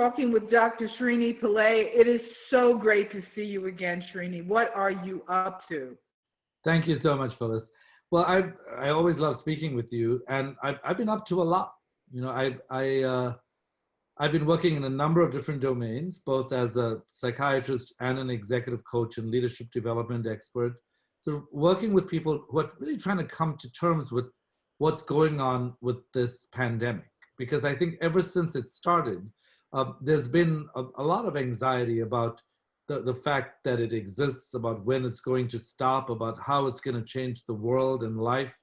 talking with Dr. Srini Pillay. It is so great to see you again, Srini. What are you up to? Thank you so much, Phyllis. Well, I always love speaking with you, and I've been up to a lot. You know, I've been working in a number of different domains, both as a psychiatrist and an executive coach and leadership development expert. So working with people who are really trying to come to terms with what's going on with this pandemic. Because I think ever since it started, there's been a lot of anxiety about the fact that it exists, about when it's going to stop, about how it's going to change the world and life.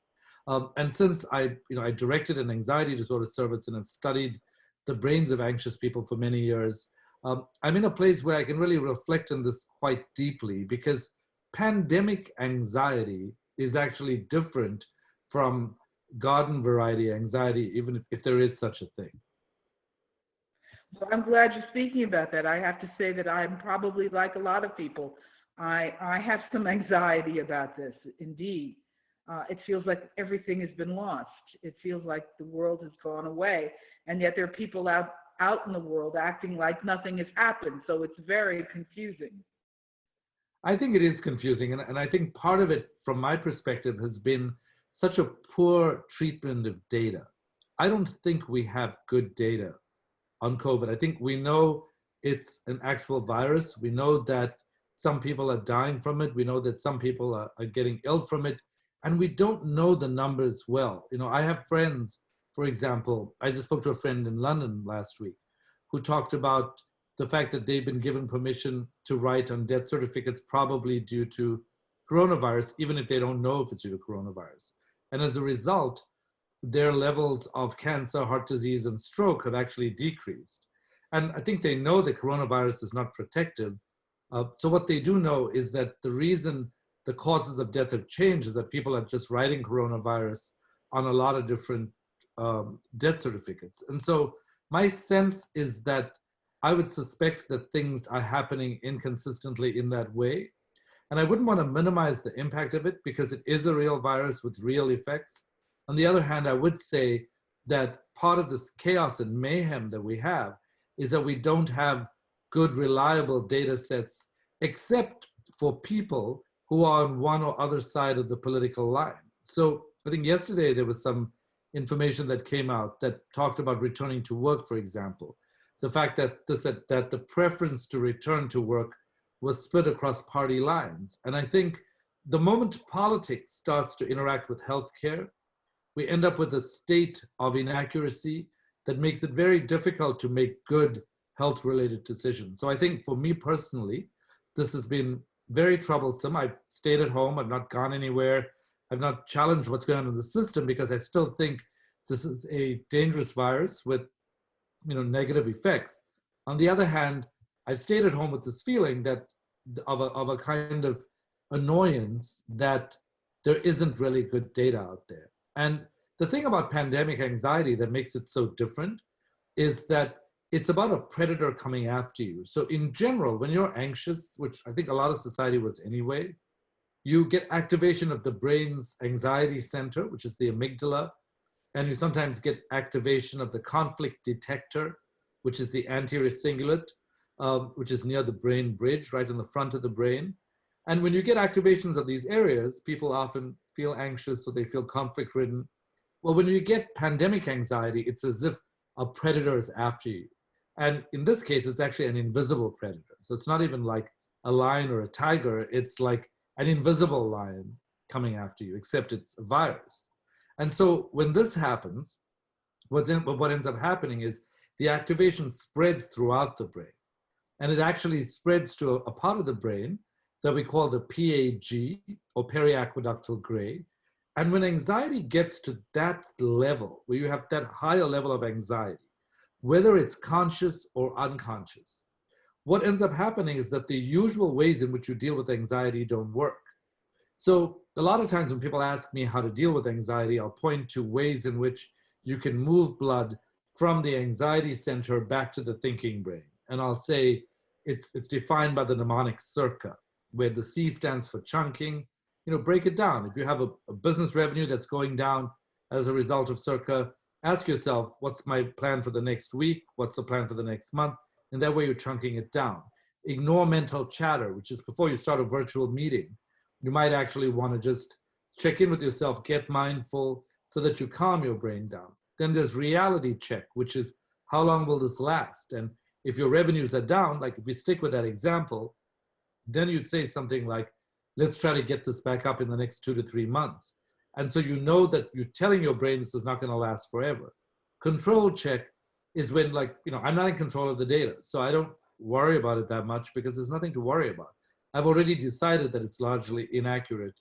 And since I directed an anxiety disorder service and have studied the brains of anxious people for many years, I'm in a place where I can really reflect on this quite deeply, because pandemic anxiety is actually different from garden variety anxiety, even if there is such a thing. Well, I'm glad you're speaking about that. I have to say that I'm probably like a lot of people. I have some anxiety about this, indeed. It feels like everything has been lost. It feels like the world has gone away, and yet there are people out in the world acting like nothing has happened, so it's very confusing. I think it is confusing, and I think part of it, from my perspective, has been such a poor treatment of data. I don't think we have good data on COVID. I think we know it's an actual virus. We know that some people are dying from it. We know that some people are getting ill from it, and we don't know the numbers well. You know, I have friends, for example, I just spoke to a friend in London last week who talked about the fact that they've been given permission to write on death certificates probably due to coronavirus, even if they don't know if it's due to coronavirus. And as a result, their levels of cancer, heart disease, and stroke have actually decreased. And I think they know that coronavirus is not protective. So what they do know is that the reason the causes of death have changed is that people are just writing coronavirus on a lot of different death certificates. And so my sense is that I would suspect that things are happening inconsistently in that way. And I wouldn't want to minimize the impact of it, because it is a real virus with real effects. On the other hand, I would say that part of this chaos and mayhem that we have is that we don't have good, reliable data sets, except for people who are on one or other side of the political line. So I think yesterday there was some information that came out that talked about returning to work, for example. The fact that the preference to return to work was split across party lines. And I think the moment politics starts to interact with healthcare, we end up with a state of inaccuracy that makes it very difficult to make good health-related decisions. So I think for me personally, this has been very troublesome. I've stayed at home. I've not gone anywhere. I've not challenged what's going on in the system, because I still think this is a dangerous virus with negative effects. On the other hand, I've stayed at home with this feeling that of a kind of annoyance that there isn't really good data out there. And the thing about pandemic anxiety that makes it so different is that it's about a predator coming after you. So in general, when you're anxious, which I think a lot of society was anyway, you get activation of the brain's anxiety center, which is the amygdala, and you sometimes get activation of the conflict detector, which is the anterior cingulate, which is near the brain bridge, right in the front of the brain. And when you get activations of these areas, people often feel anxious, so they feel conflict-ridden. Well, when you get pandemic anxiety, it's as if a predator is after you. And in this case, it's actually an invisible predator. So it's not even like a lion or a tiger. It's like an invisible lion coming after you, except it's a virus. And so when this happens, what ends up happening is the activation spreads throughout the brain. And it actually spreads to a part of the brain that we call the PAG, or periaqueductal gray. And when anxiety gets to that level, where you have that higher level of anxiety, whether it's conscious or unconscious, what ends up happening is that the usual ways in which you deal with anxiety don't work. So a lot of times when people ask me how to deal with anxiety, I'll point to ways in which you can move blood from the anxiety center back to the thinking brain. And I'll say it's defined by the mnemonic CIRCA, where the C stands for chunking. Break it down. If you have a business revenue that's going down as a result of CIRCA, ask yourself, what's my plan for the next week? What's the plan for the next month? And that way you're chunking it down. Ignore mental chatter, which is before you start a virtual meeting. You might actually want to just check in with yourself, get mindful so that you calm your brain down. Then there's reality check, which is how long will this last? And if your revenues are down, like if we stick with that example, then you'd say something like, let's try to get this back up in the next 2 to 3 months. And so you know that you're telling your brain this is not going to last forever. Control check is when, like, I'm not in control of the data, so I don't worry about it that much because there's nothing to worry about. I've already decided that it's largely inaccurate,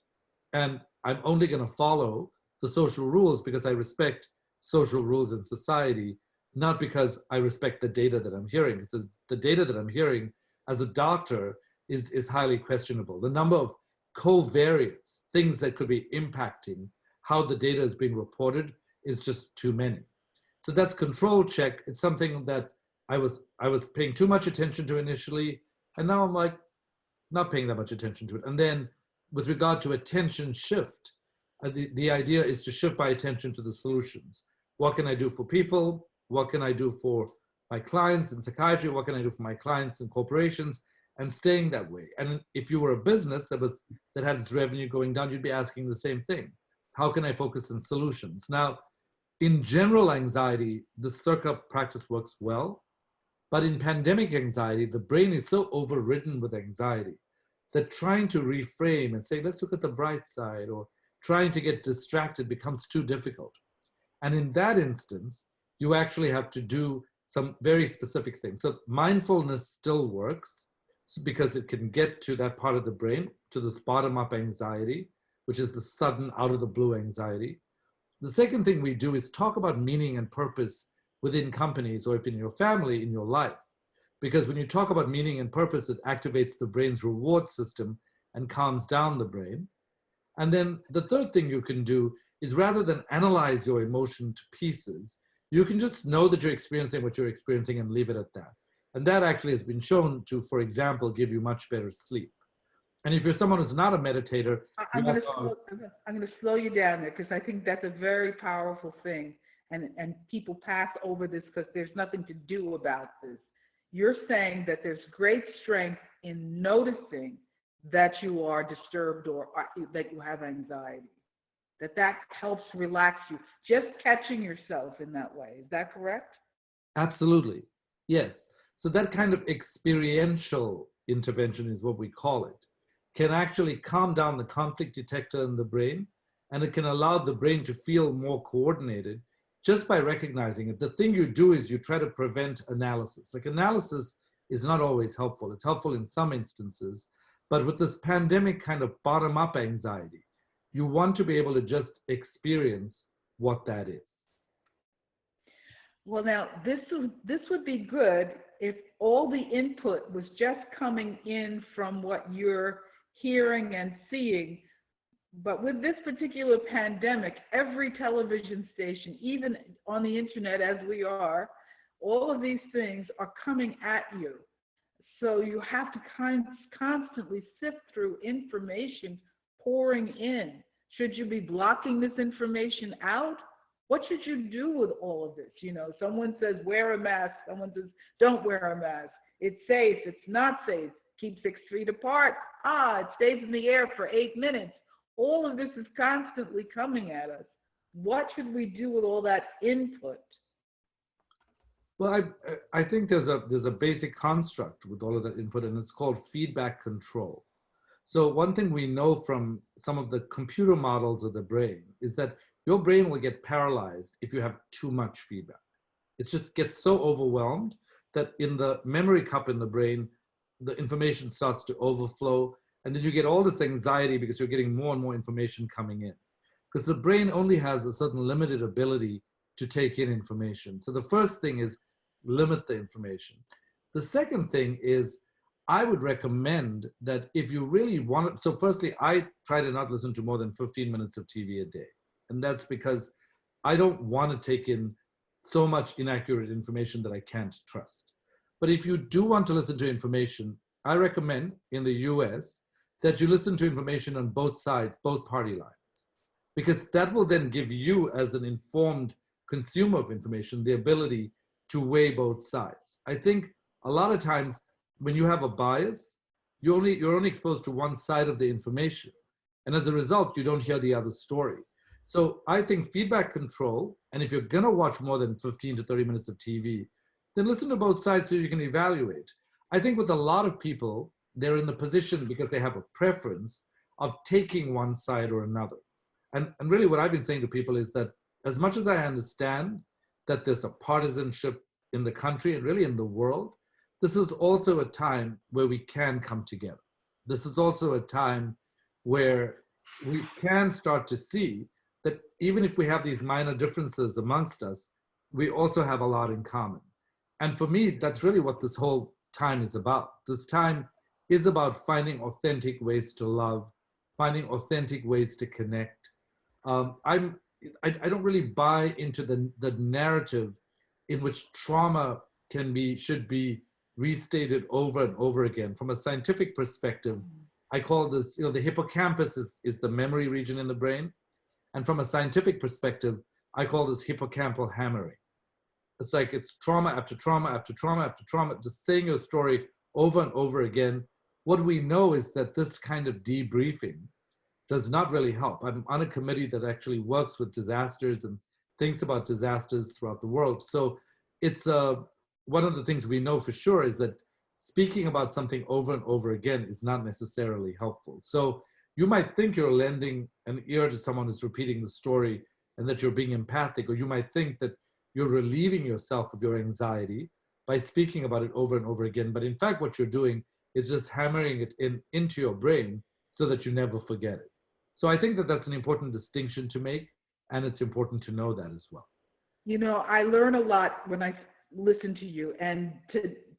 and I'm only going to follow the social rules because I respect social rules in society, not because I respect the data that I'm hearing. Because the data that I'm hearing as a doctor is highly questionable. The number of covariates, things that could be impacting how the data is being reported, is just too many. So that's control check. It's something that I was paying too much attention to initially, and now I'm like not paying that much attention to it. And then with regard to attention shift, the idea is to shift my attention to the solutions. What can I do for people? What can I do for my clients in psychiatry? What can I do for my clients in corporations? And staying that way. And if you were a business that had its revenue going down, you'd be asking the same thing. How can I focus on solutions? Now, in general anxiety, the circa practice works well, but in pandemic anxiety, the brain is so overridden with anxiety that trying to reframe and say, let's look at the bright side, or trying to get distracted becomes too difficult. And in that instance, you actually have to do some very specific things. So mindfulness still works because it can get to that part of the brain, to this bottom-up anxiety, which is the sudden out-of-the-blue anxiety. The second thing we do is talk about meaning and purpose within companies, or if in your family, in your life. Because when you talk about meaning and purpose, it activates the brain's reward system and calms down the brain. And then the third thing you can do is, rather than analyze your emotion to pieces, you can just know that you're experiencing what you're experiencing and leave it at that. And that actually has been shown to, for example, give you much better sleep. And if you're someone who's not a meditator, I'm going to slow you down there, because I think that's a very powerful thing. And people pass over this because there's nothing to do about this. You're saying that there's great strength in noticing that you are disturbed or that you have anxiety, that helps relax you, just catching yourself in that way. Is that correct? Absolutely. Yes. So that kind of experiential intervention is what we call it, can actually calm down the conflict detector in the brain, and it can allow the brain to feel more coordinated just by recognizing it. The thing you do is you try to prevent analysis. Like, analysis is not always helpful. It's helpful in some instances, but with this pandemic kind of bottom-up anxiety, you want to be able to just experience what that is. Well, now, this would be good if all the input was just coming in from what you're hearing and seeing. But with this particular pandemic, every television station, even on the internet as we are, all of these things are coming at you. So you have to constantly sift through information pouring in. Should you be blocking this information out? What should you do with all of this? Someone says, wear a mask. Someone says, don't wear a mask. It's safe. It's not safe. Keep 6 feet apart. It stays in the air for 8 minutes. All of this is constantly coming at us. What should we do with all that input? Well, I think there's a basic construct with all of that input, and it's called feedback control. So one thing we know from some of the computer models of the brain is that your brain will get paralyzed if you have too much feedback. It just gets so overwhelmed that in the memory cup in the brain, the information starts to overflow, and then you get all this anxiety because you're getting more and more information coming in. Because the brain only has a certain limited ability to take in information. So the first thing is limit the information. The second thing is, I would recommend that if you really want to, so firstly, I try to not listen to more than 15 minutes of TV a day. And that's because I don't want to take in so much inaccurate information that I can't trust. But if you do want to listen to information, I recommend in the US that you listen to information on both sides, both party lines, because that will then give you, as an informed consumer of information, the ability to weigh both sides. I think a lot of times when you have a bias, you're only exposed to one side of the information. And as a result, you don't hear the other story. So I think feedback control, and if you're gonna watch more than 15 to 30 minutes of TV, then listen to both sides so you can evaluate. I think with a lot of people, they're in the position because they have a preference of taking one side or another. And really what I've been saying to people is that as much as I understand that there's a partisanship in the country and really in the world, this is also a time where we can come together. This is also a time where we can start to see that even if we have these minor differences amongst us, we also have a lot in common. And for me, that's really what this whole time is about. This time is about finding authentic ways to love, finding authentic ways to connect. I don't really buy into the narrative in which trauma should be restated over and over again. From a scientific perspective, I call this, the hippocampus is the memory region in the brain. And from a scientific perspective, I call this hippocampal hammering. It's like it's trauma after trauma after trauma after trauma, just saying your story over and over again. What we know is that this kind of debriefing does not really help. I'm on a committee that actually works with disasters and thinks about disasters throughout the world. So it's one of the things we know for sure is that speaking about something over and over again is not necessarily helpful. So you might think you're lending an ear to someone who's repeating the story and that you're being empathic, or you might think that you're relieving yourself of your anxiety by speaking about it over and over again. But in fact, what you're doing is just hammering it into your brain so that you never forget it. So I think that that's an important distinction to make, and it's important to know that as well. I learn a lot when I listen to you, and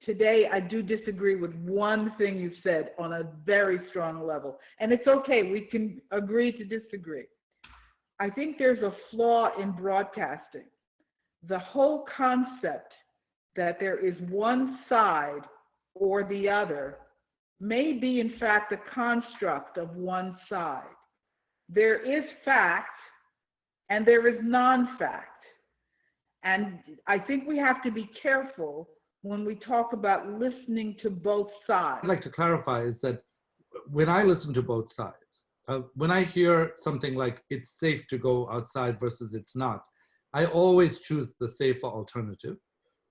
today I do disagree with one thing you've said on a very strong level, and it's okay, we can agree to disagree. I think there's a flaw in broadcasting. The whole concept that there is one side or the other may be in fact a construct of one side. There is fact and there is non-fact. And I think we have to be careful when we talk about listening to both sides. I'd like to clarify is that when I listen to both sides, when I hear something like it's safe to go outside versus it's not, I always choose the safer alternative,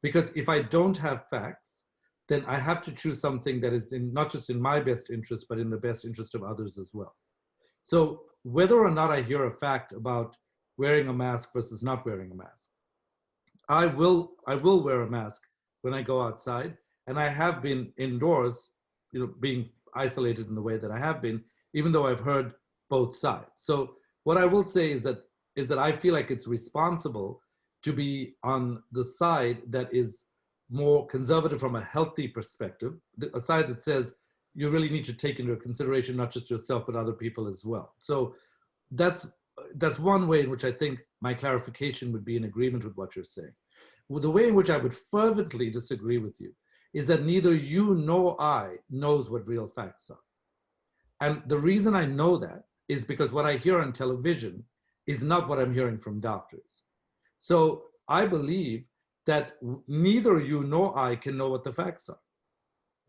because if I don't have facts, then I have to choose something that is not just in my best interest, but in the best interest of others as well. So whether or not I hear a fact about wearing a mask versus not wearing a mask, I will wear a mask when I go outside, and I have been indoors, being isolated in the way that I have been, even though I've heard both sides. So what I will say is that I feel like it's responsible to be on the side that is more conservative from a healthy perspective, a side that says you really need to take into consideration not just yourself, but other people as well. So that's one way in which I think my clarification would be in agreement with what you're saying. Well, the way in which I would fervently disagree with you is that neither you nor I knows what real facts are. And the reason I know that is because what I hear on television is not what I'm hearing from doctors. So I believe that neither you nor I can know what the facts are.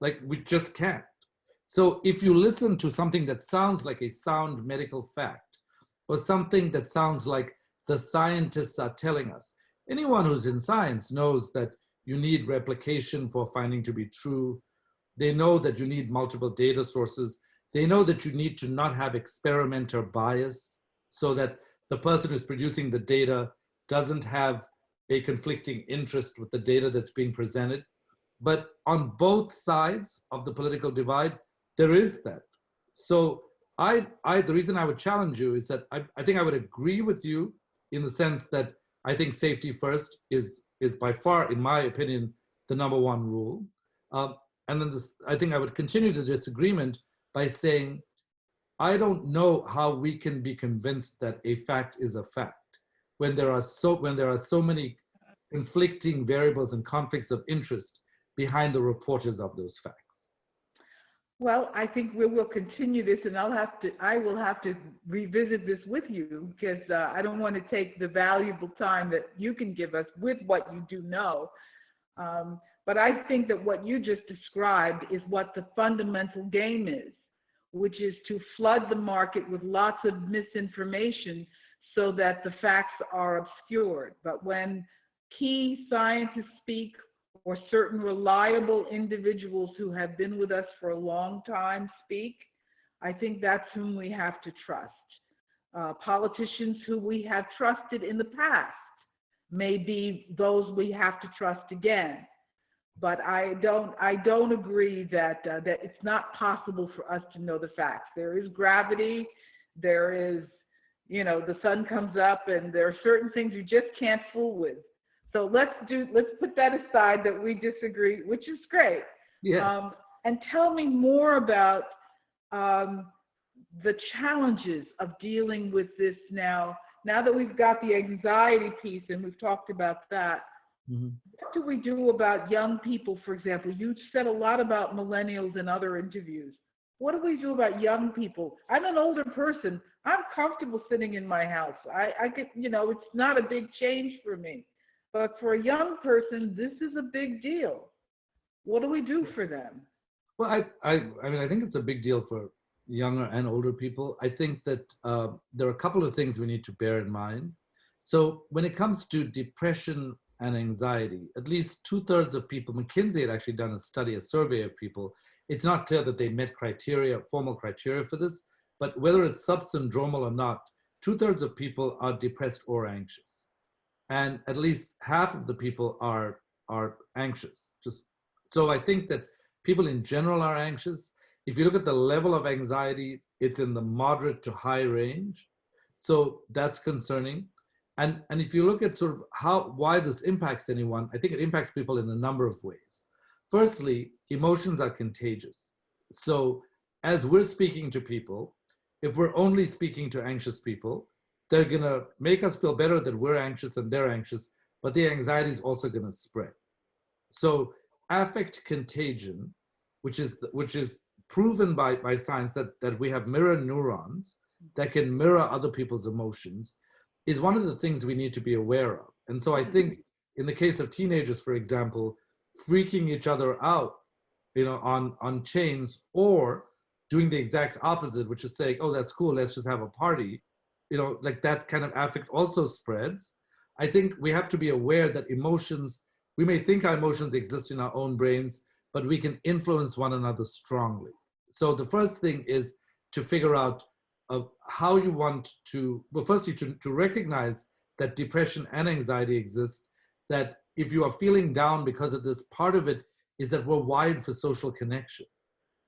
Like, we just can't. So if you listen to something that sounds like a sound medical fact, or something that sounds like the scientists are telling us, anyone who's in science knows that you need replication for finding to be true. They know that you need multiple data sources. They know that you need to not have experimenter bias, so that the person who's producing the data doesn't have a conflicting interest with the data that's being presented. But on both sides of the political divide, there is that. So the reason I would challenge you is that I think I would agree with you in the sense that I think safety first is by far, in my opinion, the number one rule. And then I think I would continue the disagreement by saying, I don't know how we can be convinced that a fact is a fact when there are so many conflicting variables and conflicts of interest behind the reporters of those facts. Well, I think we will continue this, and I will have to revisit this with you, because I don't want to take the valuable time that you can give us with what you do know. But I think that what you just described is what the fundamental game is, which is to flood the market with lots of misinformation so that the facts are obscured. But when key scientists speak, or certain reliable individuals who have been with us for a long time speak, I think that's whom we have to trust. Politicians who we have trusted in the past may be those we have to trust again. But I don't agree that that it's not possible for us to know the facts. There is gravity, there is, the sun comes up, and there are certain things you just can't fool with. So let's put that aside, that we disagree, which is great. Yeah. And tell me more about the challenges of dealing with this now that we've got the anxiety piece and we've talked about that. Mm-hmm. What do we do about young people, for example? You said a lot about millennials in other interviews. What do we do about young people? I'm an older person. I'm comfortable sitting in my house. I get, it's not a big change for me. But for a young person, this is a big deal. What do we do for them? Well, I mean, I think it's a big deal for younger and older people. I think that there are a couple of things we need to bear in mind. So when it comes to depression and anxiety, at least 2/3 of people, McKinsey had actually done a survey of people. It's not clear that they met formal criteria for this, but whether it's subsyndromal or not, 2/3 of people are depressed or anxious. And at least half of the people are anxious. So I think that people in general are anxious. If you look at the level of anxiety, it's in the moderate to high range. So that's concerning. And if you look at sort of why this impacts anyone, I think it impacts people in a number of ways. Firstly, emotions are contagious. So as we're speaking to people, if we're only speaking to anxious people, they're gonna make us feel better that we're anxious and they're anxious, but the anxiety is also gonna spread. So affect contagion, which is proven by science that we have mirror neurons that can mirror other people's emotions, is one of the things we need to be aware of. And so I think in the case of teenagers, for example, freaking each other out, on chains, or doing the exact opposite, which is saying, oh, that's cool, let's just have a party, like that kind of affect also spreads. I think we have to be aware that emotions, we may think our emotions exist in our own brains, but we can influence one another strongly. So the first thing is to figure out how you want to, well, firstly, to recognize that depression and anxiety exist, that if you are feeling down because of this, part of it is that we're wired for social connection.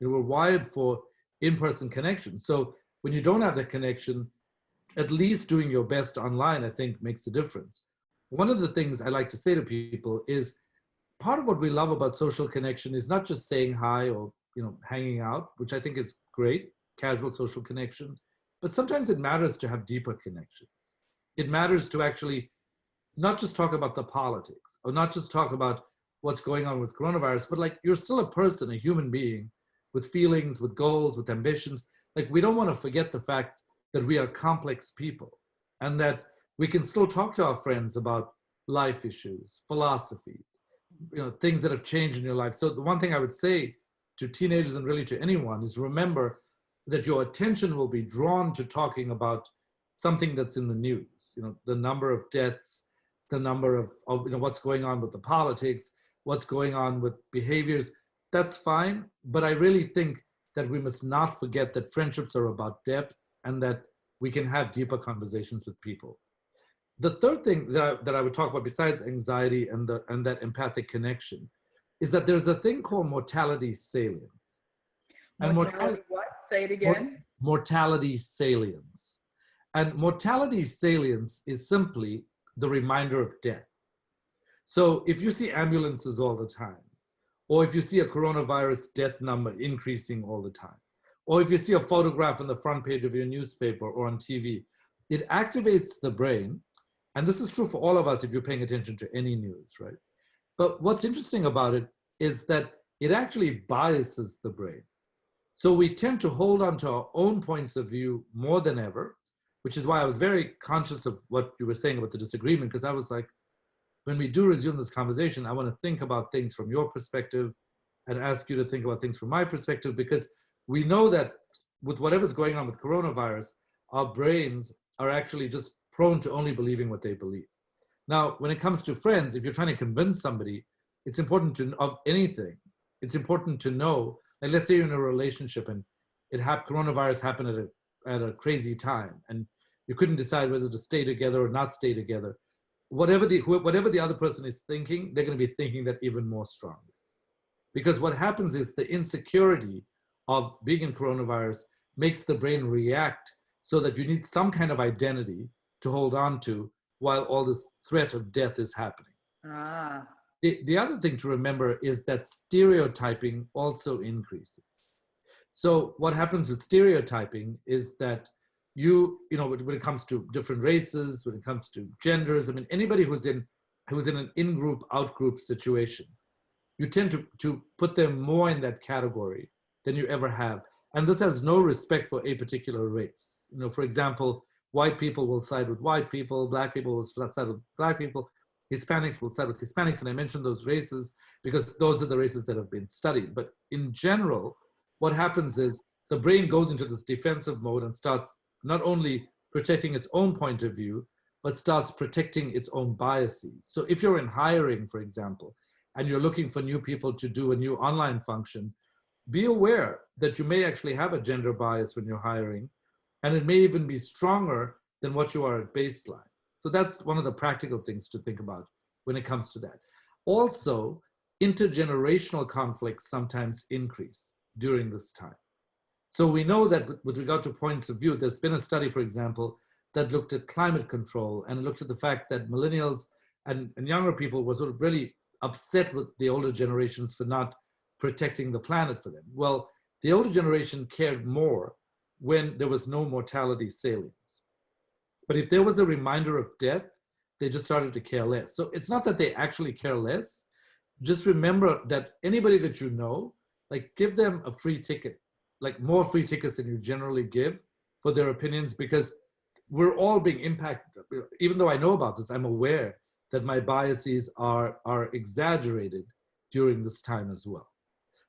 We're wired for in-person connection. So when you don't have that connection, at least doing your best online, I think, makes a difference. One of the things I like to say to people is part of what we love about social connection is not just saying hi or hanging out, which I think is great, casual social connection, but sometimes it matters to have deeper connections. It matters to actually not just talk about the politics or not just talk about what's going on with coronavirus, but like you're still a person, a human being with feelings, with goals, with ambitions. Like we don't want to forget the fact that we are complex people and that we can still talk to our friends about life issues, philosophies, things that have changed in your life. So the one thing I would say to teenagers and really to anyone is remember that your attention will be drawn to talking about something that's in the news, the number of deaths, the number of what's going on with the politics, what's going on with behaviors. That's fine, but I really think that we must not forget that friendships are about depth and that we can have deeper conversations with people. The third thing that I would talk about besides anxiety and that empathic connection is that there's a thing called mortality salience. And mortality what? Say it again. Mortality salience. And mortality salience is simply the reminder of death. So if you see ambulances all the time, or if you see a coronavirus death number increasing all the time, or if you see a photograph on the front page of your newspaper or on TV, it activates the brain. And this is true for all of us if you're paying attention to any news, right? But what's interesting about it is that it actually biases the brain. So we tend to hold on to our own points of view more than ever, which is why I was very conscious of what you were saying about the disagreement, because I was like, when we do resume this conversation, I want to think about things from your perspective and ask you to think about things from my perspective, because we know that with whatever's going on with coronavirus, our brains are actually just prone to only believing what they believe. Now, when it comes to friends, if you're trying to convince somebody, it's important to, of anything, it's important to know, like let's say you're in a relationship and coronavirus happened at a crazy time and you couldn't decide whether to stay together or not stay together. Whatever the other person is thinking, they're going to be thinking that even more strongly. Because what happens is the insecurity of being in coronavirus makes the brain react so that you need some kind of identity to hold on to while all this threat of death is happening. Ah. The other thing to remember is that stereotyping also increases. So what happens with stereotyping is that when it comes to different races, when it comes to genders, I mean, anybody who's in an in-group, out-group situation, you tend to put them more in that category than you ever have. And this has no respect for a particular race. For example, white people will side with white people, black people will side with black people, Hispanics will side with Hispanics. And I mentioned those races because those are the races that have been studied. But in general, what happens is the brain goes into this defensive mode and starts not only protecting its own point of view, but starts protecting its own biases. So if you're in hiring, for example, and you're looking for new people to do a new online function, be aware that you may actually have a gender bias when you're hiring, and it may even be stronger than what you are at baseline. So that's one of the practical things to think about when it comes to that. Also, intergenerational conflicts sometimes increase during this time. So we know that with regard to points of view, there's been a study, for example, that looked at climate control and looked at the fact that millennials and younger people were sort of really upset with the older generations for not protecting the planet for them. Well, the older generation cared more when there was no mortality salience. But if there was a reminder of death, they just started to care less. So it's not that they actually care less. Just remember that anybody that you know, like give them a free ticket, like more free tickets than you generally give for their opinions, because we're all being impacted. Even though I know about this, I'm aware that my biases are exaggerated during this time as well.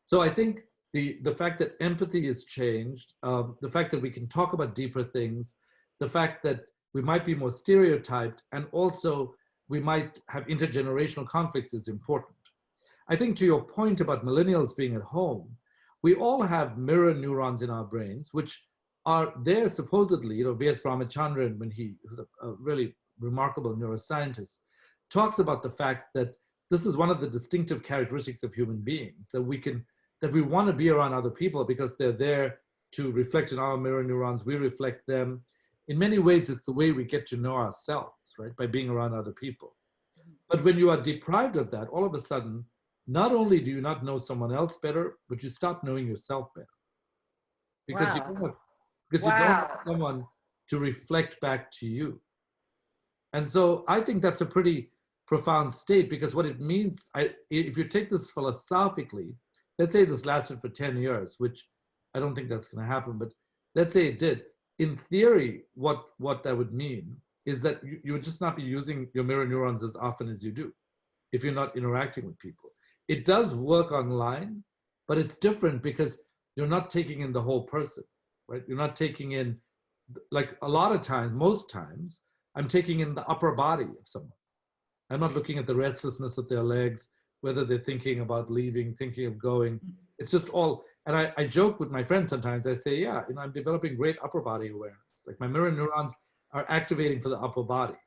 So I think the fact that empathy has changed, the fact that we can talk about deeper things, the fact that we might be more stereotyped, and also we might have intergenerational conflicts is important. I think to your point about millennials being at home, we all have mirror neurons in our brains, which are there supposedly, V.S. Ramachandran, when he was a really remarkable neuroscientist, talks about the fact that this is one of the distinctive characteristics of human beings, that we want to be around other people because they're there to reflect in our mirror neurons, we reflect them. In many ways, it's the way we get to know ourselves, right? By being around other people. But when you are deprived of that, all of a sudden, not only do you not know someone else better, but you stop knowing yourself better. Because you don't have someone to reflect back to you. And so I think that's a pretty profound state, because what it means, if you take this philosophically, let's say this lasted for 10 years, which I don't think that's going to happen, but let's say it did. In theory, what that would mean is that you would just not be using your mirror neurons as often as you do if you're not interacting with people. It does work online, but it's different because you're not taking in the whole person, right? You're not taking in, like a lot of times, most times, I'm taking in the upper body of someone. I'm not looking at the restlessness of their legs, whether they're thinking about leaving, thinking of going. It's just all, and I joke with my friends sometimes. I say, yeah, I'm developing great upper body awareness. Like my mirror neurons are activating for the upper body.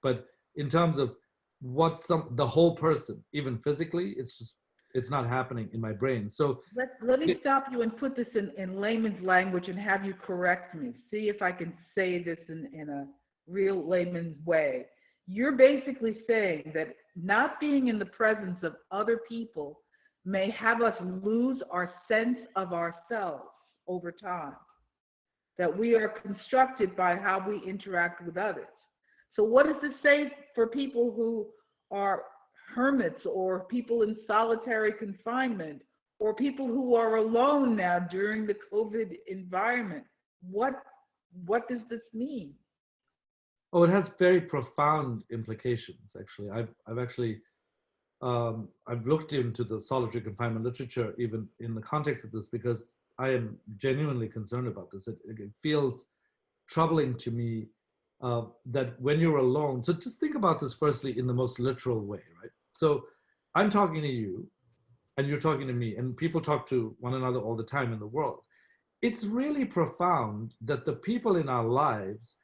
But in terms of the whole person, even physically, it's not happening in my brain. So let me stop you and put this in layman's language and have you correct me. See if I can say this in a real layman's way. You're basically saying that not being in the presence of other people may have us lose our sense of ourselves over time, that we are constructed by how we interact with others. So what does this say for people who are hermits or people in solitary confinement or people who are alone now during the COVID environment? What does this mean? Oh, it has very profound implications, actually. I've looked into the solitary confinement literature, even in the context of this, because I am genuinely concerned about this. It feels troubling to me that when you're alone, so just think about this firstly in the most literal way, right? So I'm talking to you, and you're talking to me, and people talk to one another all the time in the world. It's really profound that the people in our lives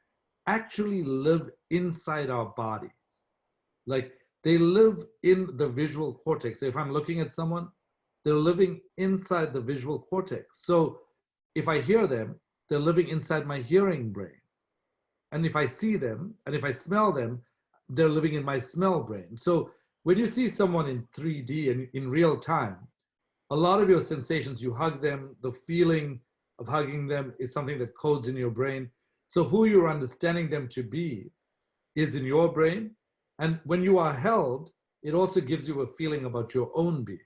actually live inside our bodies. Like they live in the visual cortex. If I'm looking at someone, they're living inside the visual cortex. So if I hear them, they're living inside my hearing brain. And if I see them and if I smell them, they're living in my smell brain. So when you see someone in 3D and in real time, a lot of your sensations, you hug them, the feeling of hugging them is something that codes in your brain. So who you're understanding them to be is in your brain. And when you are held, it also gives you a feeling about your own being.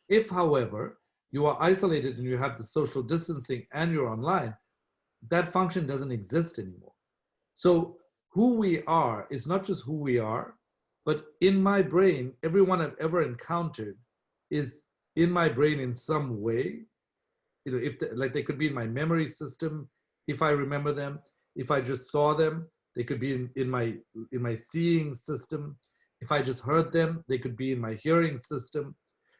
If, however, you are isolated and you have the social distancing and you're online, that function doesn't exist anymore. So who we are is not just who we are, but in my brain, everyone I've ever encountered is in my brain in some way. You know, if like they could be in my memory system, if I remember them, if I just saw them, they could be in my seeing system. If I just heard them, they could be in my hearing system.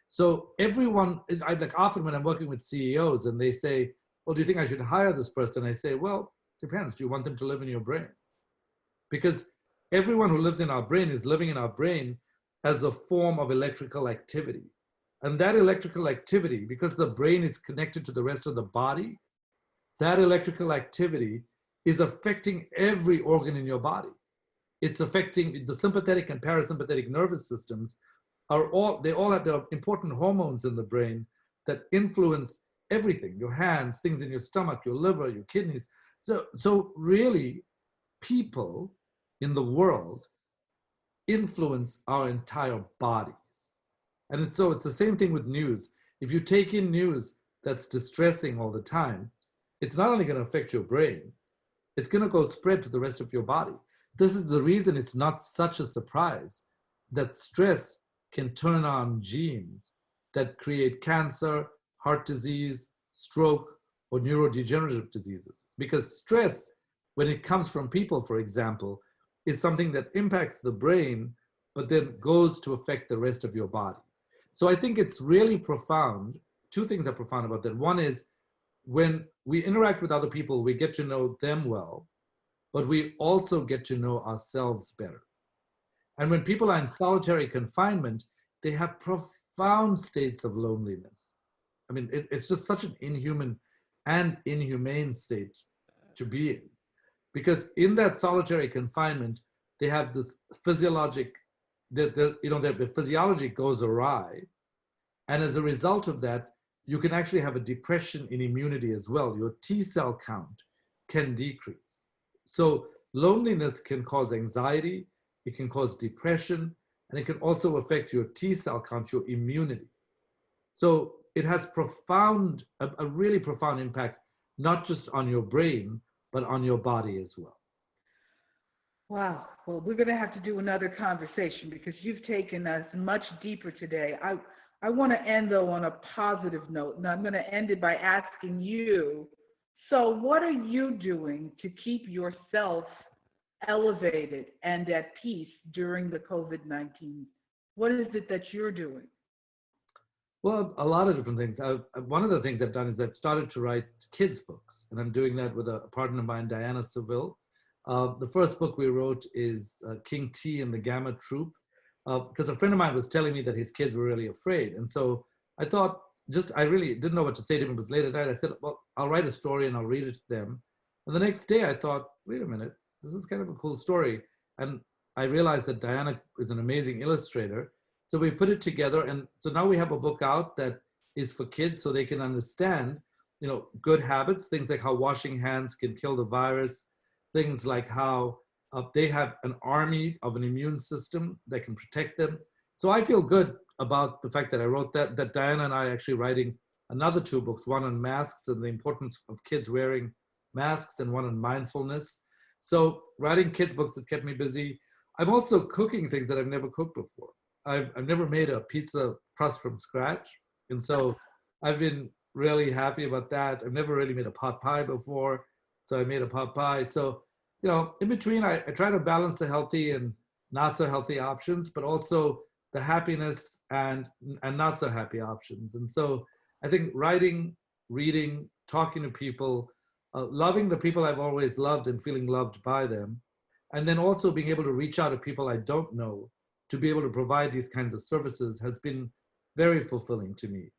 So everyone is, I like often when I'm working with CEOs and they say, well, do you think I should hire this person? I say, well, depends. Do you want them to live in your brain? Because everyone who lives in our brain is living in our brain as a form of electrical activity. And that electrical activity, because the brain is connected to the rest of the body, that electrical activity is affecting every organ in your body. It's affecting the sympathetic and parasympathetic nervous systems they all have their important hormones in the brain that influence everything, your hands, things in your stomach, your liver, your kidneys. So really, people in the world influence our entire bodies. And it's the same thing with news. If you take in news that's distressing all the time, it's not only going to affect your brain, it's going to go spread to the rest of your body. This is the reason it's not such a surprise that stress can turn on genes that create cancer, heart disease, stroke, or neurodegenerative diseases. Because stress, when it comes from people, for example, is something that impacts the brain, but then goes to affect the rest of your body. So I think it's really profound. Two things are profound about that. One is when we interact with other people, we get to know them well, but we also get to know ourselves better. And when people are in solitary confinement, they have profound states of loneliness. I mean, it's just such an inhuman and inhumane state to be in. Because in that solitary confinement, they have this physiologic, the physiology goes awry. And as a result of that, you can actually have a depression in immunity as well. Your T cell count can decrease. So loneliness can cause anxiety, it can cause depression, and it can also affect your T cell count, your immunity. So it has a really profound impact, not just on your brain, but on your body as well. Wow. Well, we're going to have to do another conversation because you've taken us much deeper today. I want to end, though, on a positive note, and I'm going to end it by asking you, so what are you doing to keep yourself elevated and at peace during the COVID-19? What is it that you're doing? Well, a lot of different things. One of the things I've done is I've started to write kids' books, and I'm doing that with a partner of mine, Diana Seville. The first book we wrote is King T and the Gamma Troupe, because a friend of mine was telling me that his kids were really afraid. And so I thought, I really didn't know what to say to him. It was late at night. I said, well, I'll write a story and I'll read it to them. And the next day I thought, wait a minute, this is kind of a cool story. And I realized that Diana is an amazing illustrator. So we put it together. And so now we have a book out that is for kids so they can understand, good habits, things like how washing hands can kill the virus, things like how they have an army of an immune system that can protect them. So I feel good about the fact that I wrote that Diana and I are actually writing another 2 books, one on masks and the importance of kids wearing masks and one on mindfulness. So writing kids books has kept me busy. I'm also cooking things that I've never cooked before. I've never made a pizza crust from scratch. And so I've been really happy about that. I've never really made a pot pie before. So I made a pot pie. So, you know, in between, I try to balance the healthy and not so healthy options, but also the happiness and not so happy options. And so I think writing, reading, talking to people, loving the people I've always loved and feeling loved by them, and then also being able to reach out to people I don't know to be able to provide these kinds of services has been very fulfilling to me.